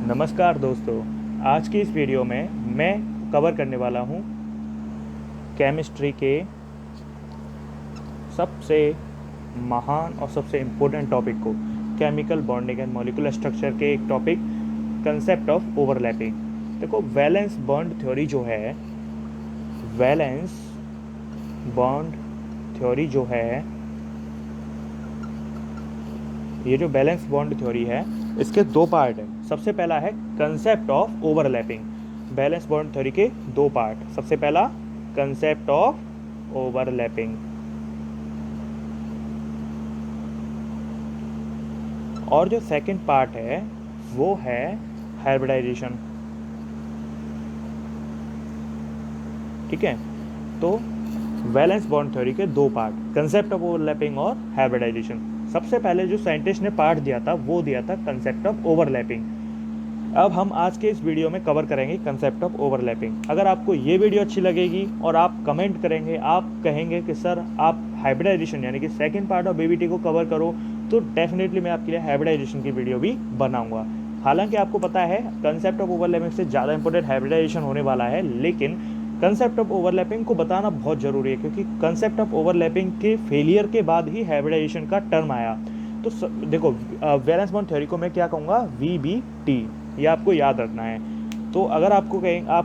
नमस्कार दोस्तों, आज की इस वीडियो में मैं कवर करने वाला हूँ केमिस्ट्री के सबसे महान और सबसे इम्पोर्टेंट टॉपिक को, chemical bonding and molecular structure के एक टॉपिक, कंसेप्ट ऑफ ओवरलैपिंग। देखो, वैलेंस बॉन्ड थ्योरी जो है, वैलेंस बॉन्ड थ्योरी जो है, ये जो बैलेंस बॉन्ड थ्योरी है, इसके दो पार्ट हैं। सबसे पहला है concept of overlapping. Valence bond theory के दो पार्ट। सबसे पहला कंसेप्ट ऑफ ओवरलैपिंग, और जो सेकंड पार्ट है वो है हाइब्रिडाइजेशन। ठीक है, तो वैलेंस बॉन्ड थ्योरी के दो पार्ट, कंसेप्ट ऑफ ओवरलैपिंग और हाइब्रिडाइजेशन। सबसे पहले जो साइंटिस्ट ने पार्ट दिया था वो दिया था कंसेप्ट ऑफ ओवरलैपिंग। अब हम आज के इस वीडियो में कवर करेंगे कंसेप्ट ऑफ ओवरलैपिंग। अगर आपको ये वीडियो अच्छी लगेगी और आप कमेंट करेंगे, आप कहेंगे कि सर आप हाइब्रिडाइजेशन यानी कि सेकंड पार्ट ऑफ बीबीटी को कवर करो, तो डेफिनेटली मैं आपके लिए हाइब्रिडाइजेशन की वीडियो भी बनाऊंगा। हालांकि आपको पता है कंसेप्ट ऑफ ओवरलैपिंग से ज़्यादा इंपॉर्टेंट हाइब्रिडाइजेशन होने वाला है, लेकिन कंसेप्ट ऑफ ओवरलैपिंग को बताना बहुत ज़रूरी है, क्योंकि कंसेप्ट ऑफ ओवरलैपिंग के फेलियर के बाद ही हाइब्रिडाइजेशन का टर्म आया। तो देखो, वैलेंस बॉन्ड थ्योरी को मैं क्या कहूँगा, वीबीटी, ये आपको याद रखना है। तो अगर आप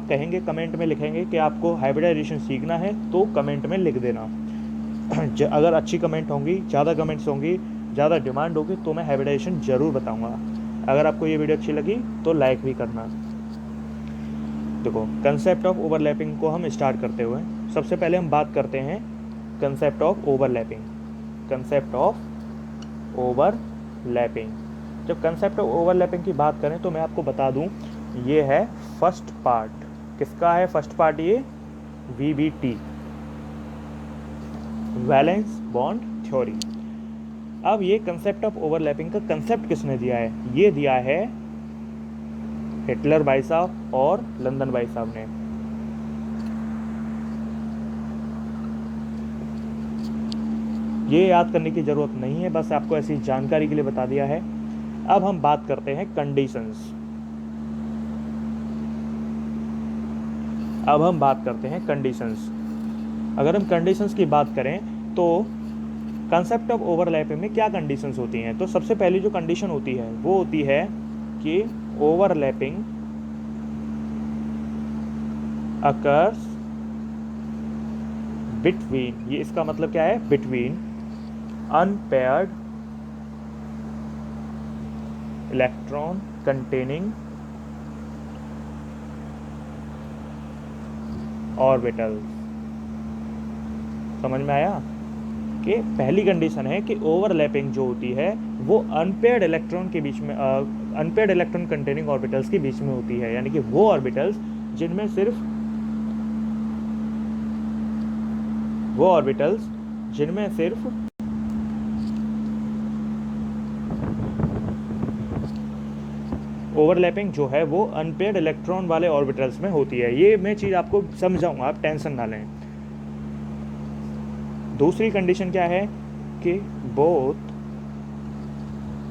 कहेंगे, कमेंट में लिखेंगे कि आपको हाइब्रिडाइजेशन सीखना है, तो कमेंट में लिख देना। अगर अच्छी कमेंट होंगी, ज़्यादा कमेंट्स होंगी, ज़्यादा डिमांड होगी, तो मैं हाइब्रिडाइजेशन ज़रूर बताऊँगा। अगर आपको ये वीडियो अच्छी लगी तो लाइक भी करना। देखो, कंसेप्ट ऑफ ओवरलैपिंग को हम स्टार्ट करते हुए सबसे पहले हम बात करते हैं concept of overlapping. Concept of overlapping, जब कंसेप्ट ऑफ ओवरलैपिंग की बात करें तो मैं आपको बता दूं, ये है फर्स्ट पार्ट। किसका है फर्स्ट पार्ट? ये वीबीटी, वैलेंस बॉन्ड थ्योरी। अब ये कंसेप्ट ऑफ ओवरलैपिंग का कंसेप्ट किसने दिया है? ये दिया है हिटलर भाई साहब और लंदन भाई साहब ने। ये याद करने की ज़रूरत नहीं है, बस आपको ऐसी जानकारी के लिए बता दिया है। अब हम बात करते हैं कंडीशंस। अब हम बात करते हैं कंडीशंस। अगर हम कंडीशंस की बात करें तो कंसेप्ट ऑफ ओवरलैपिंग में क्या कंडीशंस होती हैं? तो सबसे पहली जो कंडीशन होती है वो होती है कि ओवरलैपिंग अकर्स बिटवीन, ये इसका मतलब क्या है? Between unpaired electron containing orbitals. समझ में आया कि पहली कंडीशन है कि ओवरलैपिंग जो होती है वो अनपेयर्ड इलेक्ट्रॉन के बीच में, अनपेयर्ड इलेक्ट्रॉन कंटेनिंग ऑर्बिटल्स के बीच में होती है, यानी कि वो ऑर्बिटल्स जिनमें सिर्फ ओवरलैपिंग जो है वो अनपेयर्ड इलेक्ट्रॉन वाले ऑर्बिटल्स में होती है। ये मैं चीज़ आपको समझाऊंगा, आप टेंशन ना लें। दूसरी कंडीशन क्या है कि both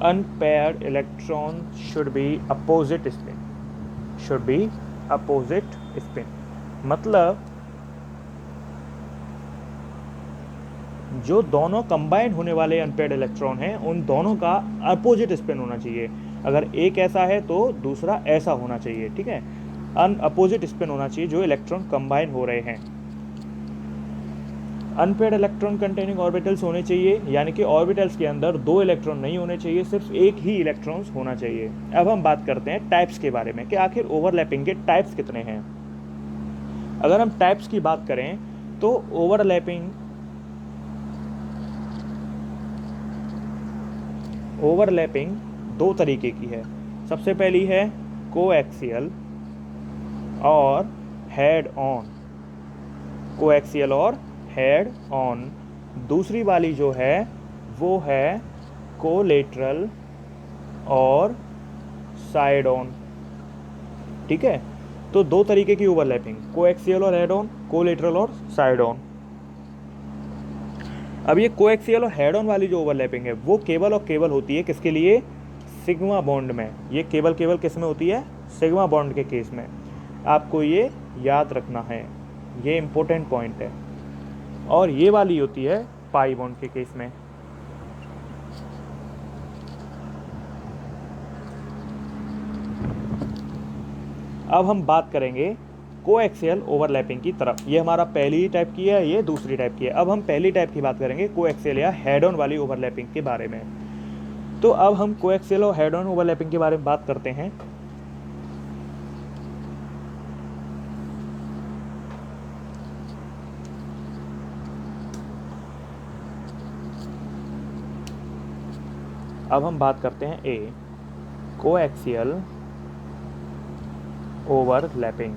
unpaired electron should be opposite spin, should be opposite spin. मतलब जो दोनों कंबाइंड होने वाले अनपेयर्ड इलेक्ट्रॉन हैं उन दोनों का अपोजिट स्पिन होना चाहिए। अगर एक ऐसा है तो दूसरा ऐसा होना चाहिए। ठीक है, अपोजिट स्पिन होना चाहिए जो इलेक्ट्रॉन कंबाइन हो रहे हैं। अनपेयर्ड इलेक्ट्रॉन कंटेनिंग ऑर्बिटल्स होने चाहिए, यानी कि ऑर्बिटल्स के अंदर दो इलेक्ट्रॉन नहीं होने चाहिए, सिर्फ एक ही इलेक्ट्रॉन्स होना चाहिए। अब हम बात करते हैं टाइप्स के बारे में कि आखिर ओवरलैपिंग के टाइप्स कितने हैं। अगर हम टाइप्स की बात करें तो ओवरलैपिंग दो तरीके की है। सबसे पहली है कोएक्सियल और हेड ऑन, कोएक्सियल और हेड ऑन। दूसरी वाली जो है वो है कोलेटरल और साइड ऑन। ठीक है, तो दो तरीके की ओवरलैपिंग, कोएक्सियल और हेड ऑन, कोलेटरल और साइड ऑन। अब ये कोएक्सियल और हेड ऑन वाली जो ओवरलैपिंग है वो केवल और केवल होती है किसके लिए? सिग्मा बॉन्ड में, ये केवल किस में होती है, सिग्मा बॉन्ड के केस में। आपको ये याद रखना है, ये इम्पोर्टेंट पॉइंट है। और ये वाली होती है पाई बॉन्ड के केस में। अब हम बात करेंगे कोएक्सियल ओवरलैपिंग की तरफ। ये हमारा पहली टाइप की है, ये दूसरी टाइप की है। अब हम पहली टाइप की बात करेंगे, कोएक्सियल या हेड ऑन वाली ओवरलैपिंग के बारे में। तो अब हम कोएक्सियल और हेड ऑन ओवरलैपिंग के बारे में बात करते हैं। अब हम बात करते हैं ए, कोएक्सियल ओवरलैपिंग।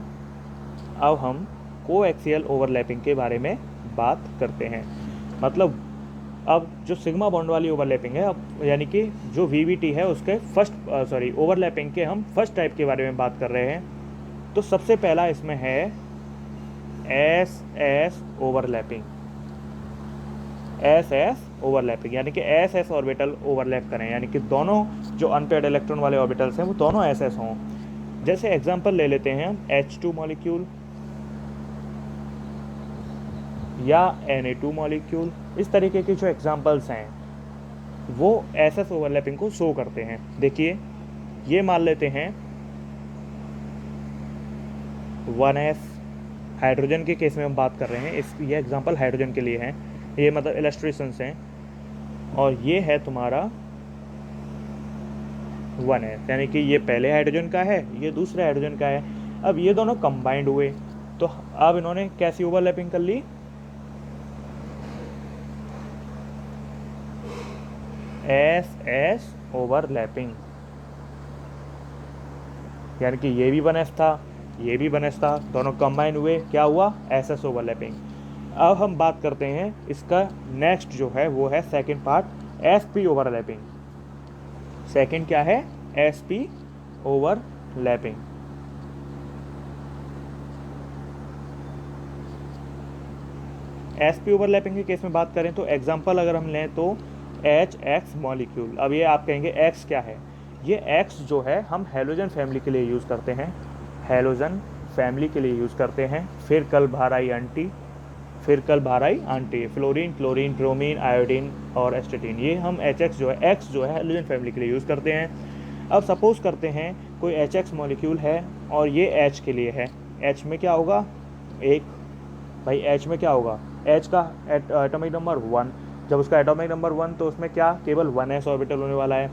अब हम कोएक्सियल ओवरलैपिंग के बारे में बात करते हैं। मतलब अब जो सिग्मा बॉन्ड वाली ओवरलैपिंग है, अब यानी कि जो वीवीटी है उसके ओवरलैपिंग के हम फर्स्ट टाइप के बारे में बात कर रहे हैं। तो सबसे पहला इसमें है S S overlapping. S S overlapping यानी कि एस एस ऑर्बिटल ओवरलैप करें, यानी कि दोनों जो अनपेयर्ड इलेक्ट्रॉन वाले ऑर्बिटल्स हैं वो दोनों एस एस हों। जैसे एग्जांपल ले लेते हैं हम H2 मॉलिक्यूल या Na2 मॉलिक्यूल। इस तरीके के जो एग्जांपल्स हैं वो एस एस ओवरलैपिंग को शो करते हैं। देखिए, ये मान लेते हैं 1s, हाइड्रोजन के केस में हम बात कर रहे हैं। ये एग्जांपल हाइड्रोजन के लिए हैं, ये मतलब इलस्ट्रेशंस हैं। और ये है तुम्हारा 1s, यानी कि ये पहले हाइड्रोजन का है, ये दूसरे हाइड्रोजन का है। अब ये दोनों कंबाइंड हुए, तो अब इन्होंने कैसी ओवरलैपिंग कर ली, एस एस ओवरलैपिंग। यानी कि ये भी 1s था, ये भी 1s था, दोनों कंबाइन हुए, क्या हुआ, एस एस ओवरलैपिंग। अब हम बात करते हैं इसका नेक्स्ट जो है वो है second part, sp overlapping. Second क्या है, sp ओवरलैपिंग। sp ओवरलैपिंग के केस में बात करें तो एग्जांपल अगर हम लें तो HX मॉलिक्यूल। अब ये आप कहेंगे X क्या है, ये X जो है हम हैलोजन फैमिली के लिए यूज़ करते हैं, हैलोजन फैमिली के लिए यूज़ करते हैं। फिर कल भाराई आंटी, फिर कल भाराई आंटी, फ्लोरीन, क्लोरीन, ब्रोमीन, आयोडीन और एस्टेटीन, ये हम HX जो है, X जो है हैलोजन फैमिली के लिए यूज़ करते हैं। अब सपोज करते हैं कोई HX मॉलिक्यूल है और ये H के लिए है। H में क्या होगा, एक, भाई H में क्या होगा, H का एटॉमिक नंबर 1। जब उसका एटॉमिक नंबर 1 तो उसमें क्या, केवल 1s ऑर्बिटल होने वाला है।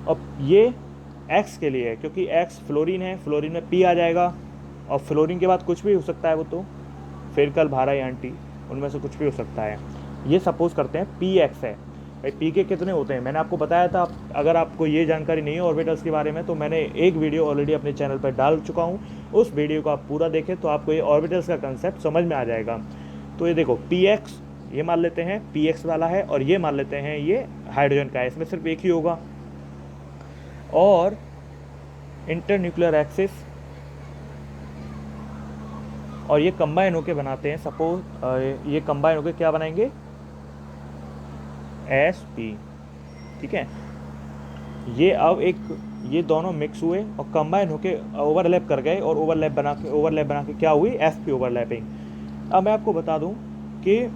अब ये X के लिए है, क्योंकि X फ्लोरीन है, फ्लोरीन में P आ जाएगा, और फ्लोरीन के बाद कुछ भी हो सकता है, वो तो फिर कल भाराई आंटी, उनमें से कुछ भी हो सकता है। ये सपोज करते हैं PX है। भाई P के कितने होते हैं, मैंने आपको बताया था। अगर आपको ये जानकारी नहीं है ऑर्बिटल्स के बारे में, तो मैंने एक वीडियो ऑलरेडी अपने चैनल पर डाल चुका हूँ, उस वीडियो को आप पूरा देखें तो आपको ये ऑर्बिटल्स का कंसेप्ट समझ में आ जाएगा। तो ये देखो PX, ये मान लेते हैं PX वाला है, और ये मान लेते हैं ये हाइड्रोजन का है, इसमें सिर्फ एक ही होगा। और इंटरन्यूक्लियर एक्सिस, और ये कंबाइन होके बनाते हैं, सपोज ये कंबाइन होके क्या बनाएंगे, SP, ठीक है। ये अब ये दोनों मिक्स हुए और कंबाइन होके ओवरलैप कर गए, और ओवरलैप बना के क्या हुई, SP ओवरलैपिंग। अब मैं आपको बता दूं कि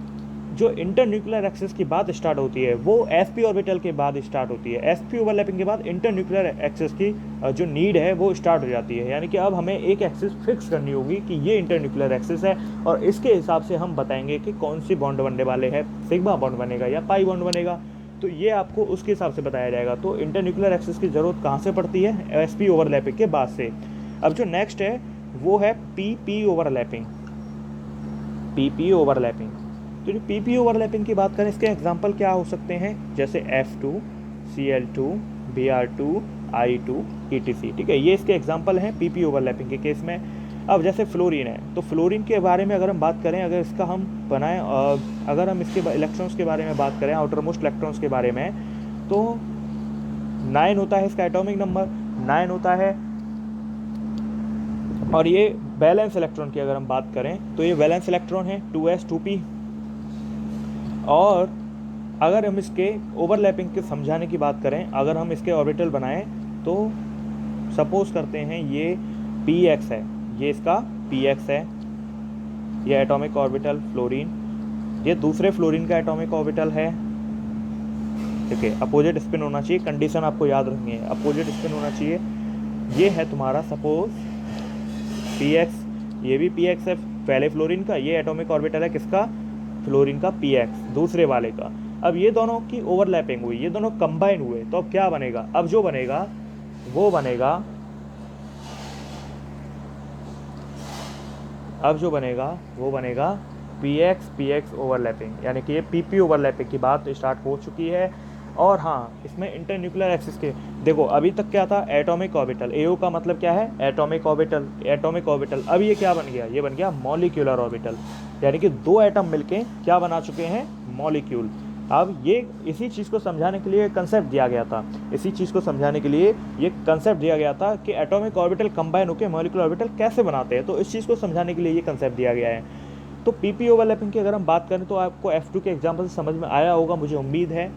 जो इंटरन्यूक्लियर एक्सिस की बात स्टार्ट होती है वो sp ऑर्बिटल के बाद स्टार्ट होती है। sp ओवरलैपिंग के बाद इंटरन्यूक्लियर एक्सिस की जो नीड है वो स्टार्ट हो जाती है। यानी कि अब हमें एक एक्सिस फिक्स करनी होगी कि ये इंटरन्यूक्लियर एक्सिस है, और इसके हिसाब से हम बताएंगे कि कौन सी बॉन्ड बनने वाले हैं, सिग्मा बॉन्ड बनेगा या पाई बॉन्ड बनेगा, तो ये आपको उसके हिसाब से बताया जाएगा। तो इंटरन्यूक्लियर एक्सिस की ज़रूरत कहाँ से पड़ती है, sp ओवरलैपिंग के बाद से। अब जो नेक्स्ट है वो है pp ओवरलैपिंग। pp ओवरलैपिंग, तो जो PP ओवरलैपिंग की बात करें, इसके एग्जांपल क्या हो सकते हैं, जैसे F2, Cl2, Br2, I2, etc, ठीक है। ये इसके एग्जांपल हैं PP ओवरलैपिंग के केस में। अब जैसे फ्लोरीन है, तो फ्लोरीन के बारे में अगर हम बात करें, अगर इसका हम बनाएं, अगर हम इसके इलेक्ट्रॉन्स के बारे में बात करें, आउटर मोस्ट इलेक्ट्रॉन्स के बारे में, तो 9 होता है इसका एटॉमिक नंबर, 9 होता है। और ये वैलेंस इलेक्ट्रॉन की अगर हम बात करें तो ये वैलेंस इलेक्ट्रॉन है 2s 2p। और अगर हम इसके ओवरलैपिंग के समझाने की बात करें, अगर हम इसके ऑर्बिटल बनाएं तो सपोज करते हैं ये px है, ये इसका px है, ये एटॉमिक ऑर्बिटल फ्लोरीन, ये दूसरे फ्लोरीन का एटॉमिक ऑर्बिटल है। ठीक है, अपोजिट स्पिन होना चाहिए, कंडीशन आपको याद रखनी है, अपोजिट स्पिन होना चाहिए। ये है तुम्हारा सपोज px, ये भी px है पहले फ्लोरीन का, ये एटॉमिक ऑर्बिटल है किसका, फ्लोरीन का px दूसरे वाले का। अब ये दोनों की ओवरलैपिंग हुई, ये दोनों कंबाइन हुए, तो अब क्या बनेगा, अब जो बनेगा वो बनेगा, अब जो बनेगा वो बनेगा px px ओवरलैपिंग, यानी कि ये pp ओवरलैपिंग की बात स्टार्ट हो चुकी है। और हाँ, इसमें इंटरन्यूक्लियर एक्सिस के देखो, अभी तक क्या था, एटॉमिक ऑर्बिटल, एओ का मतलब क्या है, एटॉमिक ऑर्बिटल, एटॉमिक ऑर्बिटल। अब ये क्या बन गया, ये बन गया मॉलिक्यूलर ऑर्बिटल, यानी कि दो एटम मिलके क्या बना चुके हैं, मॉलिक्यूल। अब ये इसी चीज़ को समझाने के लिए कंसेप्ट दिया गया था, इसी चीज़ को समझाने के लिए ये कंसेप्ट दिया गया था कि एटॉमिक ऑर्बिटल कंबाइन होकर मॉलिक्यूलर ऑर्बिटल कैसे बनाते हैं, तो इस चीज़ को समझाने के लिए ये कंसेप्ट दिया गया है। तो पीपी ओवरलैपिंग की अगर हम बात करें तो आपको F2 के एग्जाम्पल से समझ में आया होगा, मुझे उम्मीद है।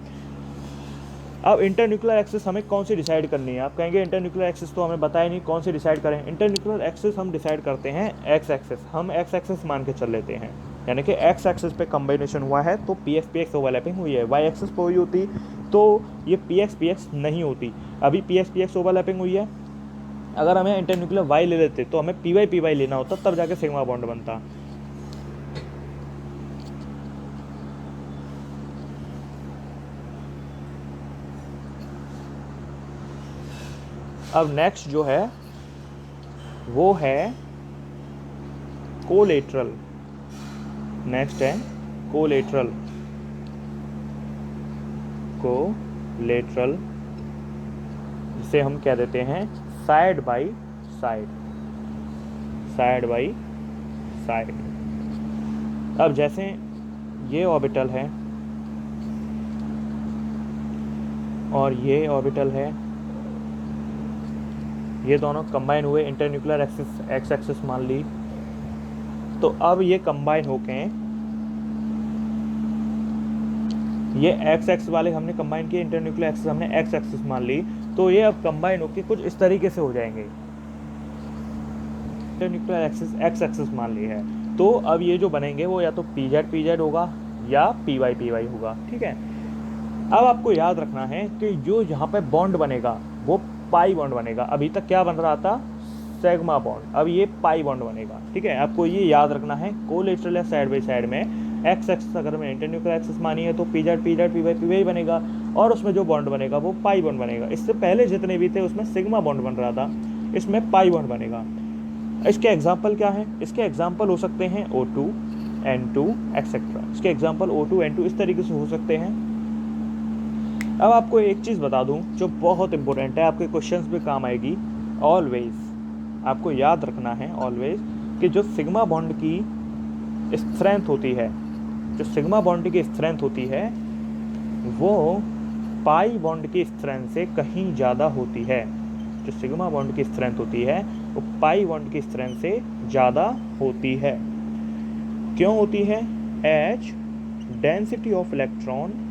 अब इंटरन्यूक्लियर एक्सिस हमें कौन सी डिसाइड करनी है, आप कहेंगे इंटरन्यूक्लियर एक्सिस तो हमें बताया नहीं, कौन सी डिसाइड करें। इंटरन्यूक्लियर एक्सिस हम डिसाइड करते हैं एक्स एक्सिस, हम एक्स एक्सिस मान के चल लेते हैं, यानी कि एक्स एक्सिस पे कॉम्बिनेशन हुआ है तो px ओवरलैपिंग हुई है। वाई एक्सिस पे हुई होती तो ये px नहीं होती, अभी px ओवरलैपिंग हुई है। अगर हमें इंटरन्यूक्लियर y ले लेते तो हमें py लेना होता, तब जाके सिग्मा बॉन्ड बनता। अब नेक्स्ट जो है वो है कोलेटरल, नेक्स्ट है कोलेटरल, कोलेटरल जिसे हम कह देते हैं side by side, side by side. अब जैसे ये ऑर्बिटल है और ये ऑर्बिटल है, ये दोनों कंबाइन हुए, इंटरन्यूक्लियर एक्सिस एक्स एक्सिस मान ली, तो अब ये कंबाइन होके ये एक्स एक्स वाले हमने कंबाइन किए, इंटरन्यूक्लियर एक्सिस हमने एक्स एक्सिस मान ली, तो ये अब कंबाइन होके कुछ इस तरीके से हो जाएंगे, इंटरन्यूक्लियर एक्सिस एक्स एक्सिस मान ली है। तो अब ये जो बनेंगे वो या तो pz होगा या py होगा। ठीक है, अब आपको याद रखना है कि जो यहाँ पे बॉन्ड बनेगा वो पाई बॉन्ड बनेगा, अभी तक क्या बन रहा था, सिग्मा बॉन्ड, अब ये पाई बॉन्ड बनेगा। ठीक है, आपको ये याद रखना है, कोलेटरल या साइड बाई साइड में एक्स एक्सिस अगर मैं इंटरन्यूक्लियर एक्सिस मानी है तो pz py बनेगा, और उसमें जो बॉन्ड बनेगा वो पाई बॉन्ड बनेगा। इससे पहले जितने भी थे उसमें सिग्मा बॉन्ड बन रहा था, इसमें पाई बॉन्ड बनेगा। इसके एग्जाम्पल क्या है, इसके एग्जाम्पल हो सकते हैं O2 N2 एक्सेट्रा, इसके एग्जाम्पल O2 N2 इस तरीके से हो सकते हैं। अब आपको एक चीज़ बता दूं जो बहुत इंपॉर्टेंट है, आपके क्वेश्चंस में काम आएगी, ऑलवेज आपको याद रखना है ऑलवेज कि जो सिग्मा बॉन्ड की स्ट्रेंथ होती है, जो सिग्मा बॉन्ड की स्ट्रेंथ होती है वो पाई बॉन्ड की स्ट्रेंथ से कहीं ज़्यादा होती है। जो सिग्मा बॉन्ड की स्ट्रेंथ होती है वो पाई बॉन्ड की स्ट्रेंथ से ज़्यादा होती है। क्यों होती है, H density of electron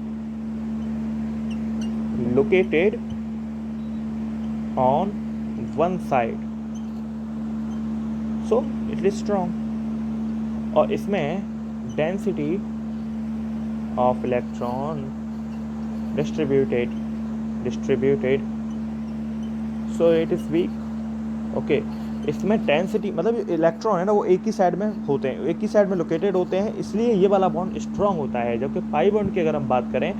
located on one side, so it is strong। और इसमें density of electron distributed so it is weak। Okay, इसमें डेंसिटी मतलब इलेक्ट्रॉन है ना वो एक ही साइड में होते हैं, एक ही साइड में लोकेटेड होते हैं, इसलिए ये वाला बॉन्ड स्ट्रांग होता है। जबकि पाई बॉन्ड की अगर हम बात करें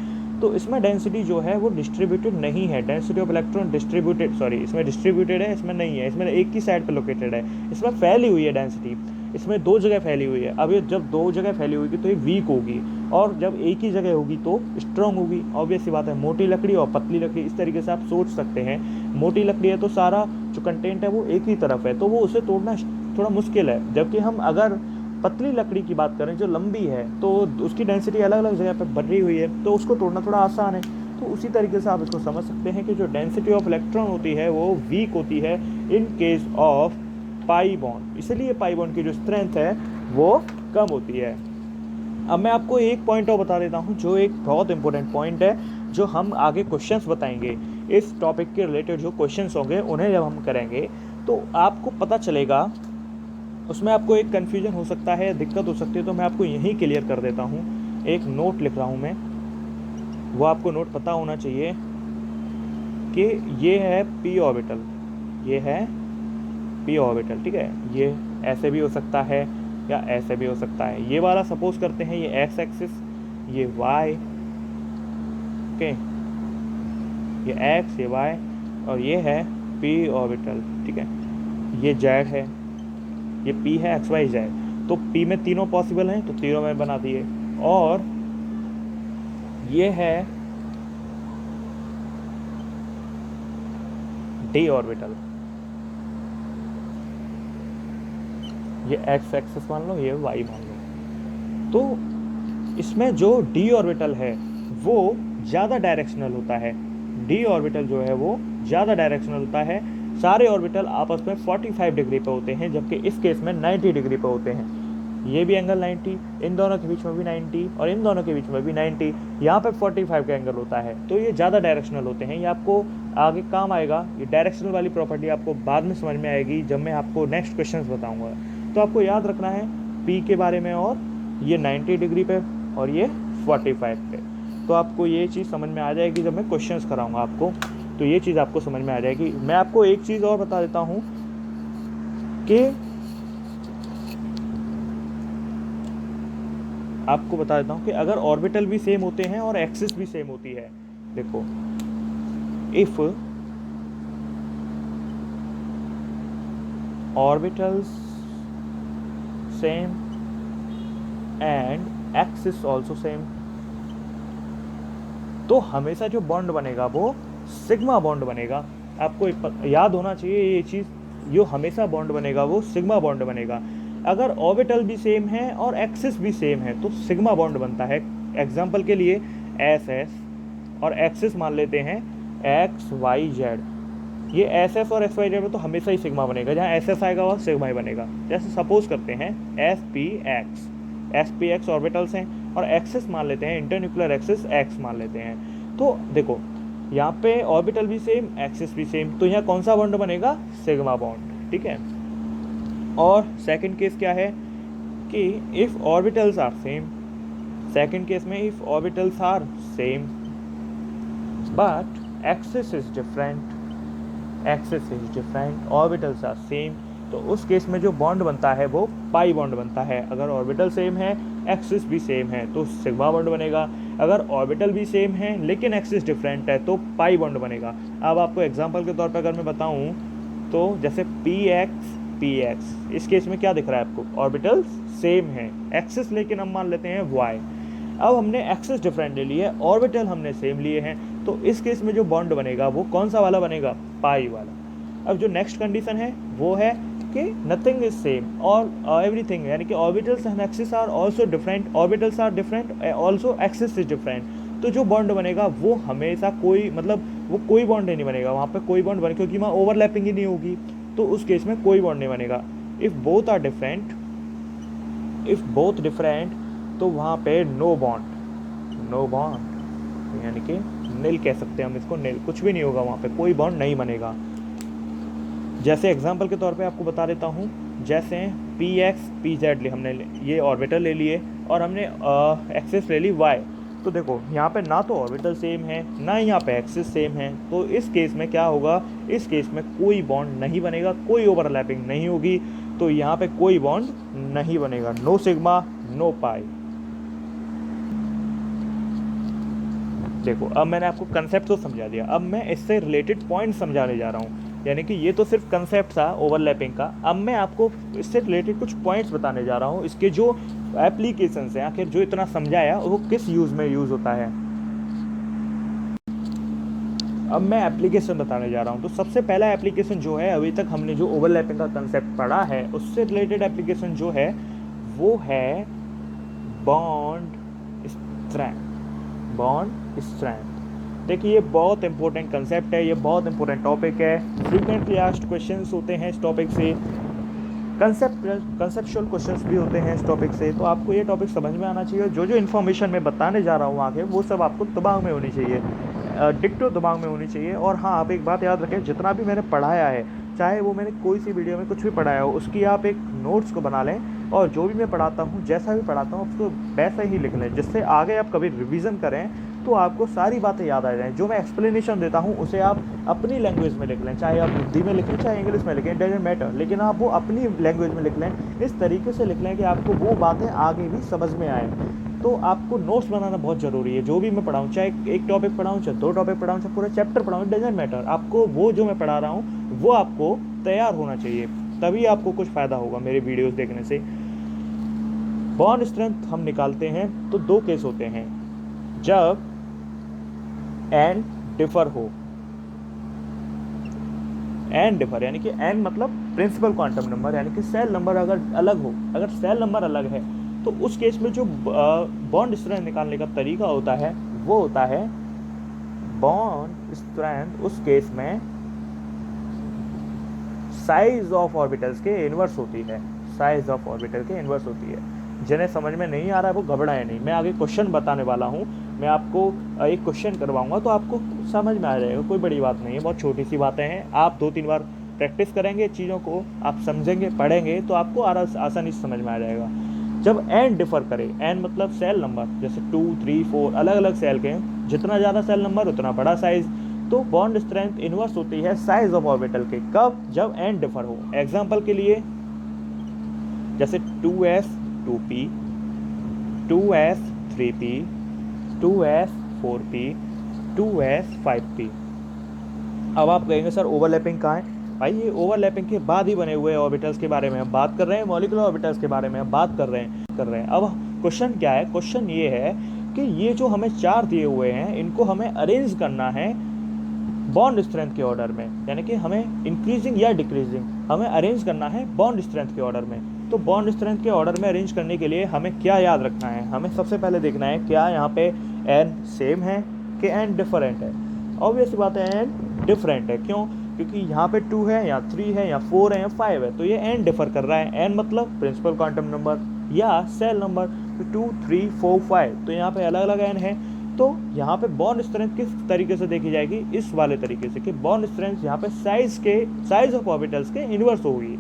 तो इसमें डेंसिटी जो है वो डिस्ट्रीब्यूटेड नहीं है, density of electron distributed, sorry इसमें डिस्ट्रीब्यूटेड है, इसमें नहीं है, इसमें एक ही साइड पे लोकेटेड है, इसमें फैली हुई है डेंसिटी, इसमें दो जगह फैली हुई है। अब ये जब दो जगह फैली होगी तो ये वीक होगी, और जब एक ही जगह होगी तो स्ट्रांग होगी। ऑब्वियस सी बात है, मोटी लकड़ी और पतली लकड़ी इस तरीके से आप सोच सकते हैं। मोटी लकड़ी है तो सारा जो कंटेंट है वो एक ही तरफ है, तो वो उसे तोड़ना थोड़ा मुश्किल है। जबकि हम अगर पतली लकड़ी की बात करें जो लंबी है तो उसकी डेंसिटी अलग अलग जगह पर बढ़ी हुई है, तो उसको तोड़ना थोड़ा आसान है। तो उसी तरीके से आप इसको समझ सकते हैं कि जो डेंसिटी ऑफ इलेक्ट्रॉन होती है वो वीक होती है in case of pi bond, इसलिए पाई बॉन्ड की जो स्ट्रेंथ है वो कम होती है। अब मैं आपको एक पॉइंट और बता देता हूँ, जो एक बहुत इंपॉर्टेंट पॉइंट है, जो हम आगे क्वेश्चंस बताएंगे इस टॉपिक के रिलेटेड। जो क्वेश्चंस होंगे उन्हें जब हम करेंगे तो आपको पता चलेगा, उसमें आपको एक कन्फ्यूजन हो सकता है, दिक्कत हो सकती है, तो मैं आपको यहीं क्लियर कर देता हूँ। एक नोट लिख रहा हूँ मैं, वो आपको नोट पता होना चाहिए कि ये है पी ऑर्बिटल, ये है पी ऑर्बिटल, ठीक है। ये ऐसे भी हो सकता है या ऐसे भी हो सकता है। ये वाला सपोज करते हैं ये एक्स एक्सिस, ये वाई, ओके, ये एक्स, ये वाई, और ये है पी ऑर्बिटल, ठीक है। ये जेड है, ये पी है, एक्स वाई जेड। तो पी में तीनों पॉसिबल हैं, तो तीनों में बना दिए। और ये है डी ऑर्बिटल, ये एक्स एक्सिस मान लो, ये वाई मान लो। तो इसमें जो डी ऑर्बिटल है वो ज़्यादा डायरेक्शनल होता है। डी ऑर्बिटल जो है वो ज़्यादा डायरेक्शनल होता है। सारे ऑर्बिटल आपस में 45 डिग्री पे होते हैं, जबकि इस केस में 90 डिग्री पे होते हैं। ये भी एंगल 90, इन दोनों के बीच में भी 90, और इन दोनों के बीच में भी 90, यहाँ पे 45 का एंगल होता है। तो ये ज़्यादा डायरेक्शनल होते हैं। ये आपको आगे काम आएगा। ये डायरेक्शनल वाली प्रॉपर्टी आपको बाद में समझ में आएगी, जब मैं आपको नेक्स्ट क्वेश्चन बताऊँगा। तो आपको याद रखना है पी के बारे में, और ये 90 डिग्री पे और ये 45 पे। तो आपको ये चीज़ समझ में आ जाएगी जब मैं क्वेश्चंस कराऊंगा आपको, तो ये चीज़ आपको समझ में आ जाएगी। मैं आपको एक चीज़ और बता देता हूँ कि आपको बता देता हूँ कि अगर ऑर्बिटल भी सेम होते हैं और एक्सिस भी सेम होती है, देखो, if orbitals same and axis also same, तो हमेशा जो बॉन्ड बनेगा वो सिग्मा बॉन्ड बनेगा। आपको याद होना चाहिए ये चीज़, जो हमेशा बॉन्ड बनेगा वो सिग्मा बॉन्ड बनेगा। अगर ऑर्बिटल भी सेम है और एक्सिस भी सेम है तो सिग्मा बॉन्ड बनता है। एग्जांपल के लिए एस एस और एक्सिस मान लेते हैं एक्स वाई जेड। ये एस एस और एक्स वाई जेड में तो हमेशा ही सिग्मा बनेगा, जहाँ एस एस आएगा वहाँ सिग्मा ही बनेगा। जैसे सपोज करते हैं एस पी एक्स ऑर्बिटल्स हैं, और एक्सिस मान लेते हैं, इंटरन्यूक्लियर एक्सिस एक्स मान लेते हैं। तो देखो यहाँ पे ऑर्बिटल भी सेम, एक्सिस भी सेम, तो यहाँ कौन सा बॉन्ड बनेगा? सिग्मा बॉन्ड, ठीक है। और सेकंड केस क्या है कि if orbitals are same, second case में if orbitals are same but axis is different, orbitals are same, तो उस केस में जो बॉन्ड बनता है वो पाई बॉन्ड बनता है। अगर ऑर्बिटल सेम है, एक्सिस भी सेम है, तो सिग्मा बॉन्ड बनेगा। अगर ऑर्बिटल भी सेम है लेकिन एक्सिस डिफरेंट है तो पाई बॉन्ड बनेगा। अब आपको एग्जांपल के तौर पर अगर मैं बताऊं तो जैसे पी एक्स, इस केस में क्या दिख रहा है आपको? ऑर्बिटल सेम है, एक्सिस लेकिन हम मान लेते हैं वाई। अब हमने एक्सिस डिफरेंट ले लिए, ऑर्बिटल हमने सेम लिए हैं, तो इस केस में जो बॉन्ड बनेगा वो कौन सा वाला बनेगा? पाई वाला। अब जो नेक्स्ट कंडीशन है वो है कि नथिंग इज सेम और एवरीथिंग, यानी कि orbitals and axis are also different, orbitals are different, also axis is different. तो जो बॉन्ड बनेगा वो हमेशा कोई, मतलब वो कोई बॉन्ड नहीं बनेगा, वहाँ पे कोई बॉन्ड बने, क्योंकि वहाँ ओवरलैपिंग ही नहीं होगी, तो उस केस में कोई बॉन्ड नहीं बनेगा। If both are different, if both different, तो वहाँ पे नो बॉन्ड, यानी कि नील कह सकते हैं हम इसको, नील, कुछ भी नहीं होगा, वहाँ पे कोई बॉन्ड नहीं बनेगा। जैसे एग्जांपल के तौर पे आपको बता देता हूँ, जैसे पी एक्स पी जेड हमने ये ऑर्बिटल ले लिए और हमने एक्सिस ले ली वाई। तो देखो यहाँ पे ना तो ऑर्बिटल सेम है ना यहाँ पे एक्सिस सेम है, तो इस केस में क्या होगा? इस केस में कोई बॉन्ड नहीं बनेगा, कोई ओवरलैपिंग नहीं होगी, तो यहाँ पे कोई बॉन्ड नहीं बनेगा। नो सिग्मा, नो पाई। देखो अब मैंने आपको कंसेप्ट तो समझा दिया, अब मैं इससे रिलेटेड पॉइंट समझाने जा रहा हूँ। यानी कि ये तो सिर्फ कंसेप्ट था ओवरलैपिंग का, अब मैं आपको इससे रिलेटेड कुछ पॉइंट्स बताने जा रहा हूँ, इसके जो एप्लीकेशंस हैं, आखिर जो इतना समझाया वो किस यूज़ में यूज़ होता है। अब मैं एप्लीकेशन बताने जा रहा हूँ। तो सबसे पहला एप्लीकेशन जो है, अभी तक हमने जो ओवरलैपिंग का कंसेप्ट पढ़ा है उससे रिलेटेड एप्लीकेशन जो है वो है बॉन्ड स्ट्रेंथ। देखिए ये बहुत इंपॉर्टेंट कंसेप्ट है, ये बहुत इंपॉर्टेंट टॉपिक है, फ्रीक्वेंटली आस्क्ड क्वेश्चंस होते हैं इस टॉपिक से, कंसेप्चुअल क्वेश्चंस भी होते हैं इस टॉपिक से, तो आपको ये टॉपिक समझ में आना चाहिए। जो इन्फॉर्मेशन मैं बताने जा रहा हूँ आगे, वो सब आपको दिमाग में होनी चाहिए, डिक्टो दिमाग में होनी चाहिए। और हाँ, आप एक बात याद रखें, जितना भी मैंने पढ़ाया है, चाहे वो मैंने कोई सी वीडियो में कुछ भी पढ़ाया हो, उसकी आप एक नोट्स को बना लें, और जो भी मैं पढ़ाता हूँ, जैसा भी पढ़ाता हूँ, उसको वैसा ही लिख लें, जिससे आगे आप कभी रिवीजन करें तो आपको सारी बातें याद आ जाएँ। जो मैं एक्सप्लेनेशन देता हूँ उसे आप अपनी लैंग्वेज में लिख लें, चाहे आप हिंदी में लिखें चाहे इंग्लिश में लिखें, डजेंट मैटर, लेकिन आप वो अपनी लैंग्वेज में लिख लें। इस तरीके से लिख लें कि आपको वो बातें आगे भी समझ में आए। तो आपको नोट्स बनाना बहुत ज़रूरी है। जो भी मैं पढ़ाऊँ, चाहे एक टॉपिक पढ़ाऊँ, चाहे 2 टॉपिक पढ़ाऊँ, चाहे पूरा चैप्टर पढ़ाऊँ, डजेंट मैटर, आपको वो जो मैं पढ़ा रहा हूँ वो आपको तैयार होना चाहिए, तभी आपको कुछ फ़ायदा होगा मेरे वीडियोज़ देखने से। बॉन्ड स्ट्रेंथ हम निकालते हैं तो 2 केस होते हैं, जब एन डिफर हो। एन डिफर यानी कि एन मतलब प्रिंसिपल क्वांटम नंबर, यानी कि सेल नंबर अगर अलग हो, अगर सेल नंबर अलग है, तो उस केस में जो बॉन्ड स्ट्रेंथ निकालने का तरीका होता है वो होता है, बॉन्ड स्ट्रेंथ उस केस में साइज ऑफ ऑर्बिटल्स के इनवर्स होती है। साइज ऑफ ऑर्बिटल के इनवर्स होती है। जिन्हें समझ में नहीं आ रहा है वो घबराए नहीं, मैं आगे क्वेश्चन बताने वाला हूँ, मैं आपको एक क्वेश्चन करवाऊंगा तो आपको समझ में आ जाएगा, कोई बड़ी बात नहीं है, बहुत छोटी सी बातें हैं। आप 2-3 बार प्रैक्टिस करेंगे चीज़ों को, आप समझेंगे, पढ़ेंगे, तो आपको आसानी से समझ में आ जाएगा। जब एन डिफर करे, एन मतलब सेल नंबर, जैसे 2, 3, 4 अलग अलग सेल के हैं, जितना ज़्यादा सेल नंबर उतना बड़ा साइज, तो बॉन्ड स्ट्रेंथ इनवर्स होती है साइज ऑफ ऑर्बिटल के। कब? जब एन डिफर हो। एग्जांपल के लिए, जैसे 2s 2p, 2s 3p, 2s 4p, 2s 5p। अब आप कहेंगे सर ओवरलैपिंग कहाँ है? भाई ये ओवरलैपिंग के बाद ही बने हुए ऑर्बिटल्स के बारे में हम बात कर रहे हैं, मॉलिक्यूलर ऑर्बिटल्स के बारे में हम बात कर रहे हैं। अब क्वेश्चन क्या है? क्वेश्चन ये है कि ये जो हमें 4 दिए हुए हैं, इनको हमें अरेंज करना है बॉन्ड स्ट्रेंथ के ऑर्डर में, यानी कि हमें इंक्रीजिंग या डिक्रीजिंग हमें अरेंज करना है बॉन्ड स्ट्रेंथ के ऑर्डर में। तो बॉन्ड स्ट्रेंथ के ऑर्डर में अरेंज करने के लिए हमें क्या याद रखना है? हमें सबसे पहले देखना है क्या यहाँ पे एन सेम है कि एन डिफरेंट है। ऑब्वियस बात है एन डिफरेंट है। क्यों? क्योंकि यहाँ पे 2 है, यहाँ 3 है, यहाँ 4 है, यहाँ 5 है, तो ये एन डिफर कर रहा है। एन मतलब प्रिंसिपल क्वांटम नंबर या सेल नंबर, तो 2, 3, 4, 5, तो यहाँ पे अलग अलग एन है। तो यहाँ पे बॉन्ड स्ट्रेंथ किस तरीके से देखी जाएगी? इस वाले तरीके से कि बॉन्ड स्ट्रेंथ यहाँ पे साइज ऑफ ऑर्बिटल्स के इनवर्स होगी,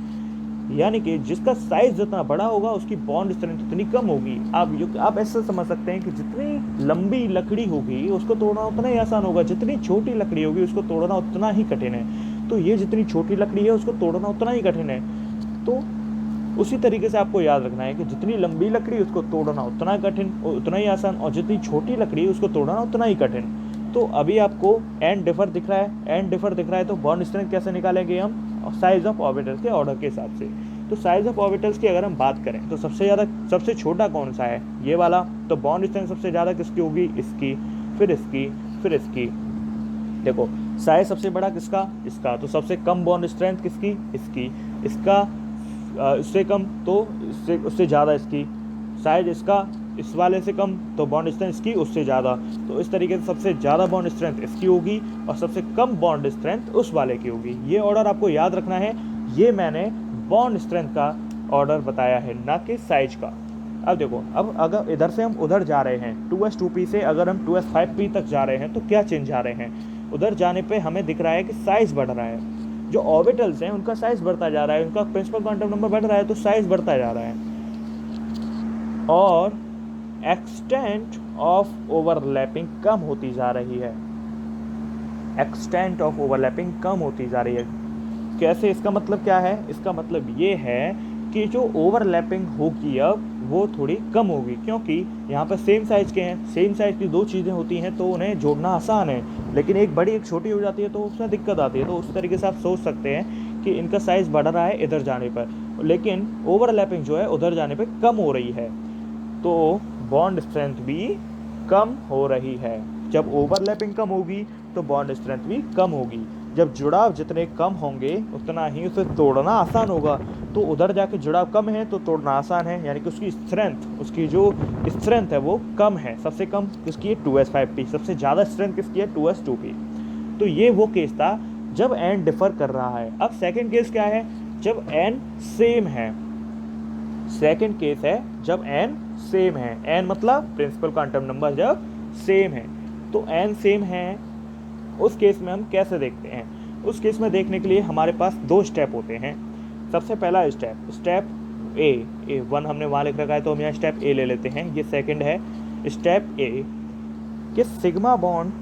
यानी कि जिसका साइज जितना बड़ा होगा उसकी बॉन्ड स्ट्रेंथ उतनी कम होगी। आप ऐसा समझ सकते हैं कि जितनी लंबी लकड़ी होगी उसको तोड़ना उतना ही आसान होगा, जितनी छोटी लकड़ी होगी उसको तोड़ना उतना ही कठिन है। तो ये जितनी छोटी लकड़ी है उसको तोड़ना उतना ही कठिन है। तो उसी तरीके से आपको याद रखना है कि जितनी लंबी लकड़ी उसको तोड़ना उतना कठिन, उतना ही आसान, और जितनी छोटी लकड़ी उसको तोड़ना उतना ही कठिन। तो अभी आपको एन डिफर दिख रहा है, एन डिफर दिख रहा है, तो बॉन्ड स्ट्रेंथ कैसे निकालेंगे हम? साइज ऑफ ऑर्बिटल्स के ऑर्डर के हिसाब से। तो साइज ऑफ ऑर्बिटल्स की अगर हम बात करें तो सबसे छोटा कौन सा है? ये वाला। तो बॉन्ड स्ट्रेंथ सबसे ज़्यादा किसकी होगी? इसकी, फिर इसकी, फिर इसकी। देखो साइज सबसे बड़ा किसका? इसका। तो सबसे कम बॉन्ड स्ट्रेंथ किसकी? इसकी। इसका इससे कम, तो उससे ज़्यादा इसकी। साइज इसका इस वाले से कम, तो बॉन्ड स्ट्रेंथ इसकी उससे ज़्यादा। तो इस तरीके से सबसे ज़्यादा बॉन्ड स्ट्रेंथ इसकी होगी और सबसे कम बॉन्ड स्ट्रेंथ उस वाले की होगी। ये ऑर्डर आपको याद रखना है। ये मैंने बॉन्ड स्ट्रेंथ का ऑर्डर बताया है, ना कि साइज का। अब देखो, अब अगर इधर से हम उधर जा रहे हैं 2s 2p से अगर हम 2s 5p तक जा रहे हैं, तो क्या चेंज जा रहे हैं? उधर जाने पे हमें दिख रहा है कि साइज़ बढ़ रहा है। जो ऑर्बिटल्स हैं उनका साइज़ बढ़ता जा रहा है, उनका प्रिंसिपल क्वांटम नंबर बढ़ रहा है, तो साइज़ बढ़ता जा रहा है। और एक्सटेंट ऑफ ओवरलैपिंग कम होती जा रही है। एक्सटेंट ऑफ ओवरलैपिंग कम होती जा रही है। कैसे? इसका मतलब क्या है? इसका मतलब ये है कि जो ओवरलैपिंग होगी अब वो थोड़ी कम होगी, क्योंकि यहाँ पर सेम साइज़ के हैं। सेम साइज़ की 2 चीज़ें होती हैं तो उन्हें जोड़ना आसान है, लेकिन एक बड़ी एक छोटी हो जाती है तो उसमें दिक्कत आती है। तो उस तरीके से आप सोच सकते हैं कि इनका साइज़ बढ़ रहा है इधर जाने पर, लेकिन ओवरलैपिंग जो है उधर जाने पर कम हो रही है। तो बॉन्ड स्ट्रेंथ भी कम हो रही है। जब ओवरलैपिंग कम होगी तो बॉन्ड स्ट्रेंथ भी कम होगी। जब जुड़ाव जितने कम होंगे उतना ही उसे तोड़ना आसान होगा। तो उधर जाके जुड़ाव कम है तो तोड़ना आसान है, यानी कि उसकी जो स्ट्रेंथ है वो कम है। सबसे कम किसकी है? 2s 5p। सबसे ज़्यादा स्ट्रेंथ किसकी है? 2s 2p। तो ये वो केस था जब एन डिफर कर रहा है। अब सेकंड केस क्या है? जब n सेम है, सेकंड केस है जब n सेम है, n मतलब प्रिंसिपल क्वांटम नंबर जब सेम है। तो n सेम है, उस केस में हम कैसे देखते हैं? उस केस में देखने के लिए हमारे पास दो स्टेप होते हैं। सबसे पहला स्टेप ए वन हमने वहाँ लिख रखा है तो हम यहाँ स्टेप ए ले लेते हैं। ये सेकंड है स्टेप ए कि सिग्मा बॉन्ड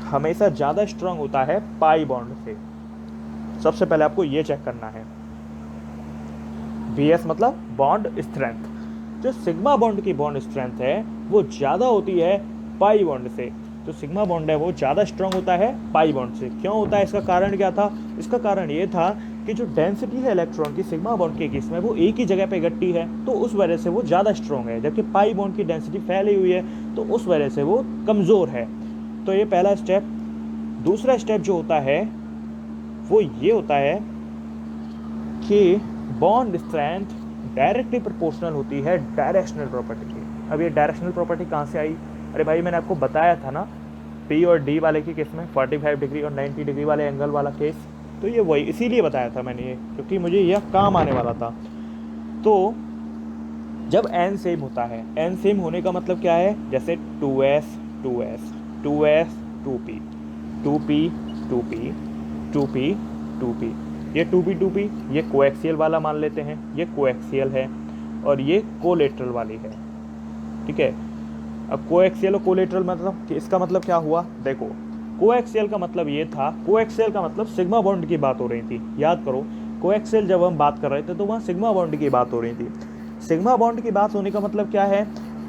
हमेशा ज़्यादा स्ट्रांग होता है पाई बॉन्ड से। सबसे पहले आपको ये चेक करना है, BS मतलब बॉन्ड स्ट्रेंथ। जो सिग्मा बॉन्ड की बॉन्ड स्ट्रेंथ है वो ज़्यादा होती है पाई बॉन्ड से। जो सिग्मा बॉन्ड है वो ज़्यादा स्ट्रांग होता है पाई बॉन्ड से। क्यों होता है? इसका कारण क्या था? इसका कारण ये था कि जो डेंसिटी है इलेक्ट्रॉन की सिग्मा बॉन्ड के केस में वो एक ही जगह पे इकट्ठी है, तो उस वजह से वो ज़्यादा स्ट्रांग है, जबकि पाई बॉन्ड की डेंसिटी फैली हुई है तो उस वजह से वो कमज़ोर है। तो ये पहला स्टेप। दूसरा स्टेप जो होता है वो ये होता है कि बॉन्ड स्ट्रेंथ डायरेक्टली प्रोपोर्शनल होती है डायरेक्शनल प्रॉपर्टी की। अब ये डायरेक्शनल प्रॉपर्टी कहाँ से आई? अरे भाई मैंने आपको बताया था ना, P और D वाले के केस में 45 डिग्री और 90 डिग्री वाले एंगल वाला केस, तो ये वही इसीलिए बताया था मैंने ये, क्योंकि मुझे यह काम आने वाला था। तो जब n सेम होता है, n सेम होने का मतलब क्या है? जैसे 2s 2s 2s 2p 2p 2p 2p 2p, ये 2p 2p ये कोएक्सियल वाला मान लेते हैं, ये कोएक्सियल है और ये कोलेटरल वाली है। ठीक है, अब कोएक्सियल और कोलेटरल मतलब इसका मतलब क्या हुआ? देखो, कोएक्सियल का मतलब ये था, कोएक्सियल का मतलब सिग्मा बॉन्ड की बात हो रही थी। याद करो, कोएक्सियल जब हम बात कर रहे थे तो वहाँ सिग्मा बॉन्ड की बात हो रही थी। सिग्मा बॉन्ड की बात होने का मतलब क्या है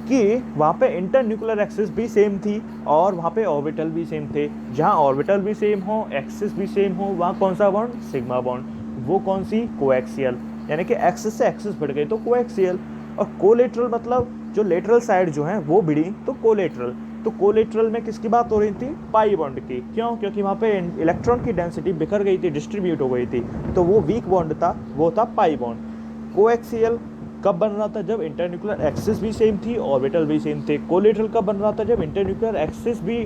कि वहाँ पे इंटरन्यूक्लियर एक्सिस भी सेम थी और वहाँ पे ऑर्बिटल भी सेम थे। जहाँ ऑर्बिटल भी सेम हो, एक्सिस भी सेम हो, वहाँ कौन सा बॉन्ड? Sigma bond. वो कौन सी? कोएक्सियल। यानी कि एक्सिस से एक्सिस बढ़ गई तो कोएक्सियल। और कोलेटरल मतलब जो लेटरल साइड जो है वो भिड़ी तो कोलेटरल। तो कोलेटरल में किसकी बात हो रही थी? पाई बॉन्ड की। क्यों? क्योंकि वहाँ पे इलेक्ट्रॉन की डेंसिटी बिखर गई थी, डिस्ट्रीब्यूट हो गई थी, तो वो वीक बॉन्ड था, वो था पाई बॉन्ड। कोएक्सियल कब बन रहा था? जब इंटरन्यूक्लियर एक्सिस भी सेम थी, ऑर्बिटल भी सेम थे। कोलेटरल कब बन रहा था? जब इंटरन्यूक्लियर एक्सिस भी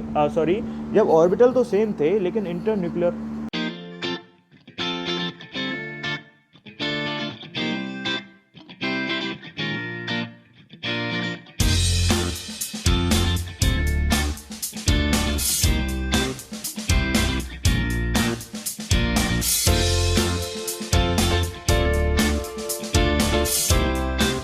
जब ऑर्बिटल तो सेम थे लेकिन इंटरन्यूक्लियर